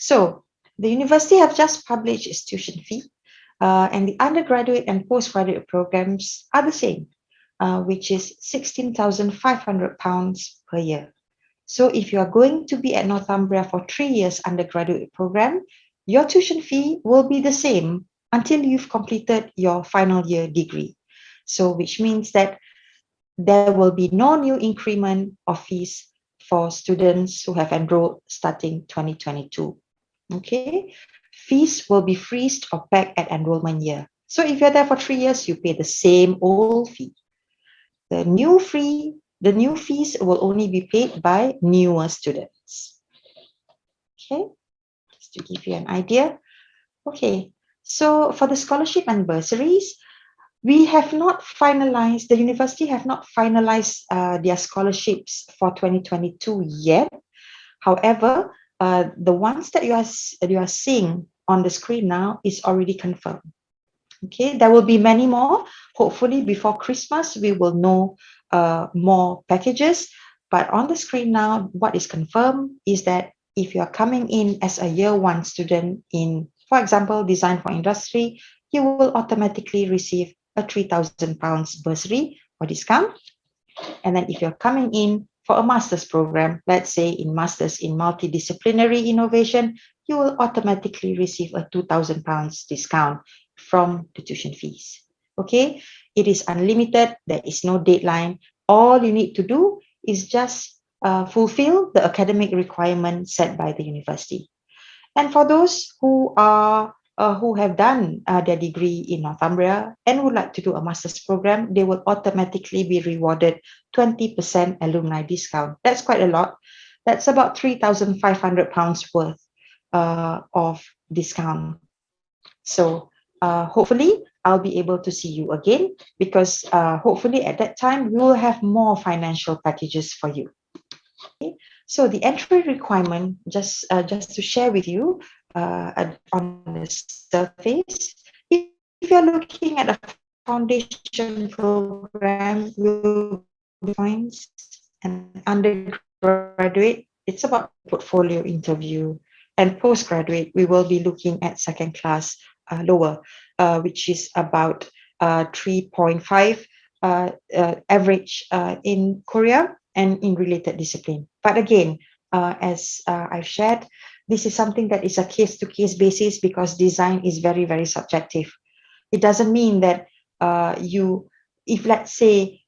So the university have just published its tuition fee, and the undergraduate and postgraduate programs are the same, which is £16,500 per year. So if you are going to be at Northumbria for 3 years undergraduate program, your tuition fee will be the same until you've completed your final year degree. So which means that there will be no new increment of fees for students who have enrolled starting 2022. Okay, fees will be freezed or pegged at enrollment year. So if you're there for 3 years, you pay the same old fee. The new fees will only be paid by newer students. Okay, just to give you an idea. Okay, so for the scholarship and bursaries, we have not finalized, the university have not finalized their scholarships for 2022 yet. However, the ones that you are seeing on the screen now is already confirmed. Okay, there will be many more. Hopefully before Christmas, we will know more packages. But on the screen now, what is confirmed is that if you are coming in as a year one student in, for example, design for industry, you will automatically receive a £3,000 bursary or discount. And then if you're coming in for a master's program, let's say in Masters in Multidisciplinary Innovation, you will automatically receive a £2,000 discount from the tuition fees. Okay, it is unlimited. There is no deadline. All you need to do is just fulfill the academic requirement set by the university. And for those who have done their degree in Northumbria and would like to do a master's program, they will automatically be rewarded 20% alumni discount. That's quite a lot. That's about £3,500 worth of discount. So hopefully I'll be able to see you again, because hopefully at that time we will have more financial packages for you. Okay. So the entry requirement, just to share with you on the surface, if you're looking at a foundation program, you'll find an undergraduate, it's about portfolio interview, and postgraduate, we will be looking at second class lower, which is about 3.5 average in Korea and in related discipline. But again, as I've shared, this is something that is a case-to-case basis, because design is very, very subjective. It doesn't mean that if let's say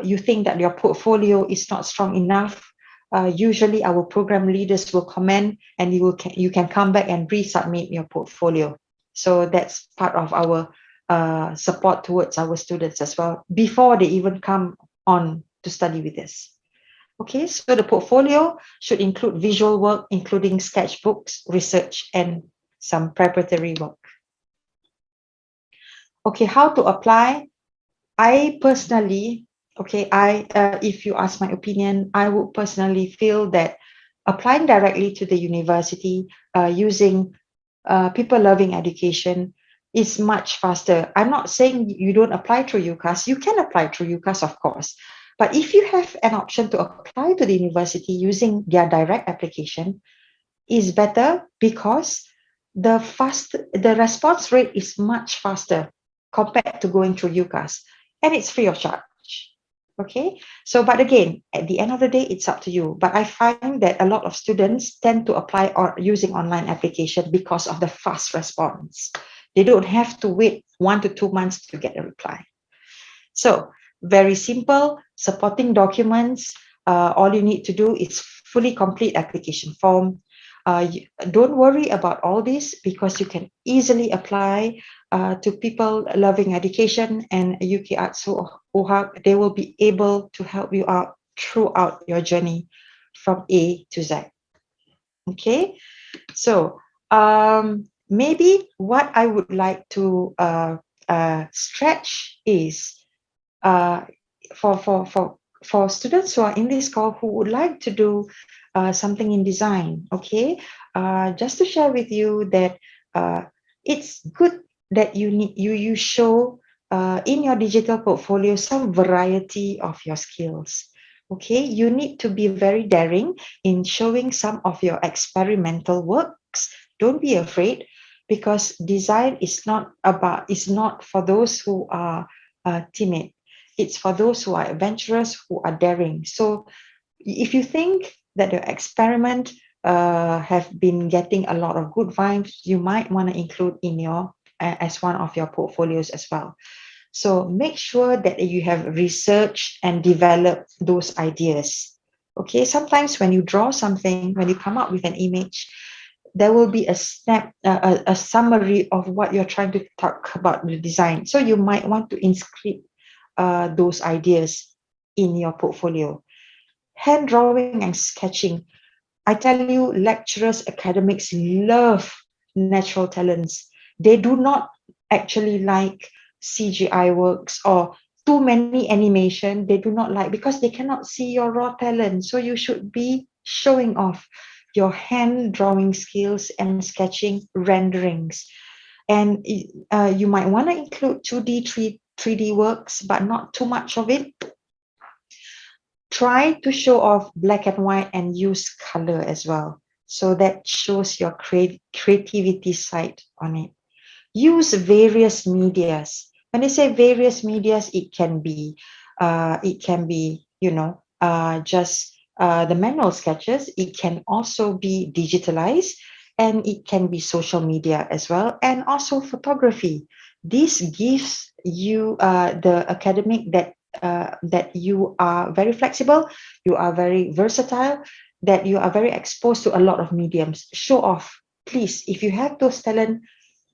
you think that your portfolio is not strong enough, usually our program leaders will comment, and you can come back and resubmit your portfolio. So that's part of our support towards our students as well, before they even come on to study with us. Okay, so the portfolio should include visual work, including sketchbooks, research, and some preparatory work. Okay, how to apply? I personally, if you ask my opinion, I would personally feel that applying directly to the university using People Loving Education is much faster. I'm not saying you don't apply through UCAS. You can apply through UCAS, of course. But if you have an option to apply to the university using their direct application, is better, because the response rate is much faster compared to going through UCAS, and it's free of charge. Okay, so but again, at the end of the day, it's up to you. But I find that a lot of students tend to apply using online application because of the fast response. They don't have to wait 1 to 2 months to get a reply. So very simple, supporting documents. All you need to do is fully complete application form. Don't worry about all this, because you can easily apply to People Loving Education and 영국아트유학. They will be able to help you out throughout your journey from A to Z. Okay, so maybe what I would like to stretch is for students who are in this call who would like to do something in design. Okay, just to share with you that it's good that you show in your digital portfolio some variety of your skills. Okay, you need to be very daring in showing some of your experimental work works. Don't be afraid, because design is not for those who are timid. It's for those who are adventurous, who are daring. So if you think that your experiment have been getting a lot of good vibes, you might want to include in your as one of your portfolios as well. So make sure that you have researched and developed those ideas. Okay, sometimes when you draw something, when you come up with an image, there will be a summary of what you're trying to talk about the design. So you might want to inscribe those ideas in your portfolio. Hand drawing and sketching. I tell you, lecturers, academics love natural talents. They do not actually like CGI works or too many animation. They do not like, because they cannot see your raw talent. So you should be showing off your hand drawing skills and sketching renderings. And you might want to include 2D, 3D works, but not too much of it. Try to show off black and white and use color as well. So that shows your creativity side on it. Use various medias. When I say various medias, it can be, just the manual sketches. It can also be digitalized, and it can be social media as well, and also photography. This gives you the academic that you are very flexible, you are very versatile, that you are very exposed to a lot of mediums. Show off, please. If you have those talent,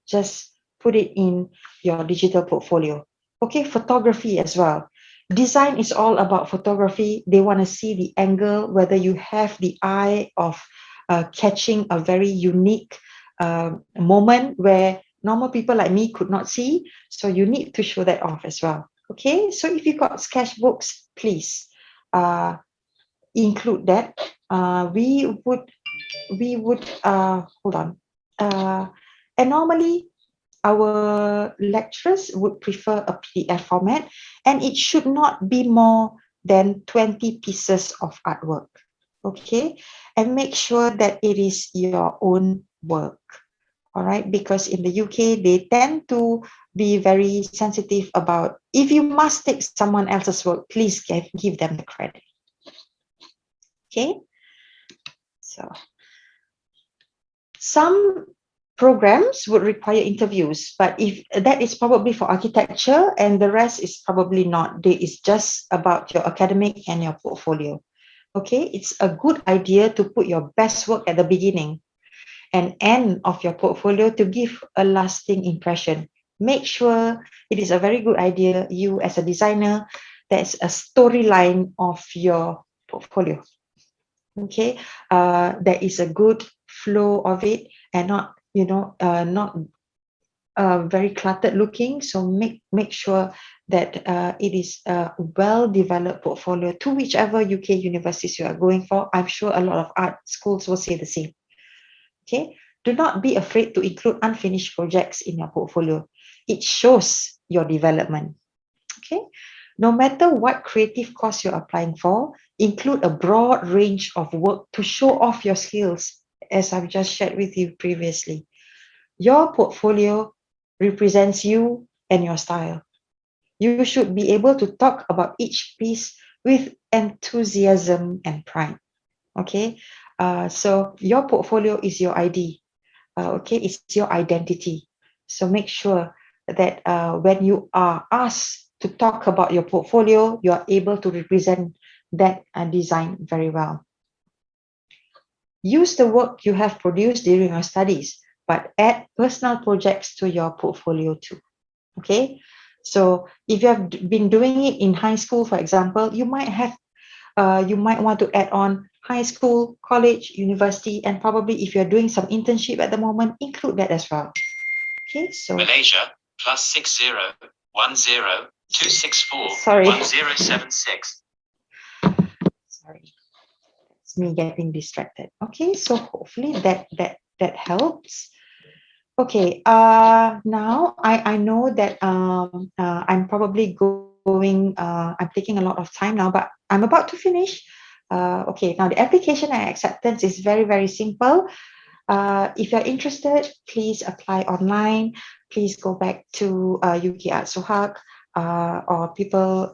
just put it in your digital portfolio. Okay, photography as well. Design is all about photography. They want to see the angle, whether you have the eye of catching a very unique moment where normal people like me could not see. So you need to show that off as well. Okay, so if you got sketchbooks, please include that. We would hold on. And normally our lecturers would prefer a PDF format, and it should not be more than 20 pieces of artwork. Okay, and make sure that it is your own work. All right, because in the UK, they tend to be very sensitive about, if you must take someone else's work, please give them the credit. Okay, so some programs would require interviews, but if that is probably for architecture, and the rest is probably not. It's just about your academic and your portfolio. Okay, it's a good idea to put your best work at the beginning and end of your portfolio to give a lasting impression. Make sure it is a very good idea, you as a designer, there's a storyline of your portfolio. Okay, there is a good flow of it, and not very cluttered looking. So make sure that it is a well-developed portfolio to whichever UK universities you are going for. I'm sure a lot of art schools will say the same. Okay, do not be afraid to include unfinished projects in your portfolio. It shows your development. Okay, no matter what creative course you're applying for, include a broad range of work to show off your skills, as I've just shared with you previously. Your portfolio represents you and your style. You should be able to talk about each piece with enthusiasm and pride. Okay, so your portfolio is your ID. Okay, it's your identity. So make sure that when you are asked to talk about your portfolio, you are able to represent that design very well. Use the work you have produced during your studies, but add personal projects to your portfolio too. Okay, so if you have been doing it in high school, for example, you might want to add on high school, college, university, and probably if you're doing some internship at the moment, include that as well. Okay, so Malaysia +60 10 264 Sorry. 1076. Sorry, it's me getting distracted. Okay, so hopefully that helps. Okay, now I know that I'm probably going, I'm taking a lot of time now, but I'm about to finish. Okay, now the application and acceptance is very, very simple. If you're interested, please apply online. Please go back to 영국아트유학 or people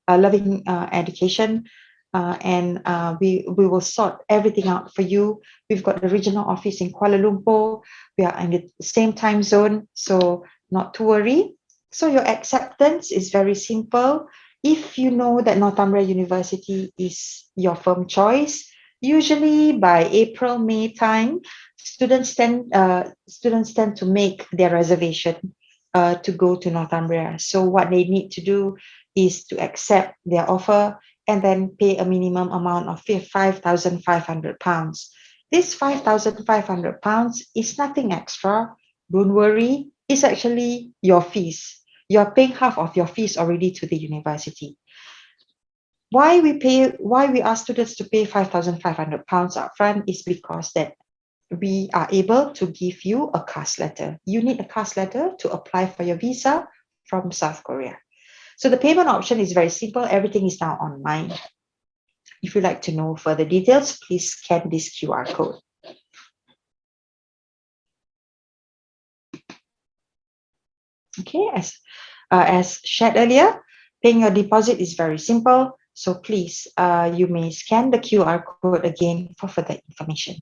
loving education, and we will sort everything out for you. We've got the regional office in Kuala Lumpur. We are in the same time zone, so not to worry. So your acceptance is very simple. If you know that Northumbria University is your firm choice, usually by April, May time, students tend to make their reservation to go to Northumbria. So what they need to do is to accept their offer and then pay a minimum amount of £5,500. This £5,500 is nothing extra. Don't worry, it's actually your fees. You're paying half of your fees already to the university. Why we ask students to pay £5,500 upfront is because that we are able to give you a CAS letter. You need a CAS letter to apply for your visa from South Korea. So the payment option is very simple. Everything is now online. If you'd like to know further details, please scan this QR code. Okay, as shared earlier, paying your deposit is very simple. So please, you may scan the QR code again for further information.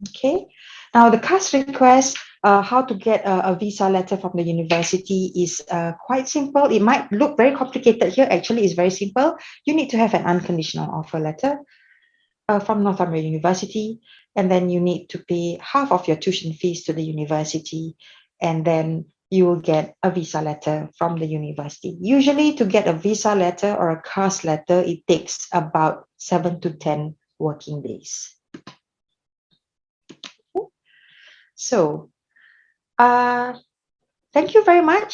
Okay, now the CAS request, how to get a visa letter from the university is quite simple. It might look very complicated here. Actually, it's very simple. You need to have an unconditional offer letter from Northumbria University, and then you need to pay half of your tuition fees to the university, and then you will get a visa letter from the university. Usually to get a visa letter or a CAS letter, it takes about 7 to 10 working days. So, thank you very much.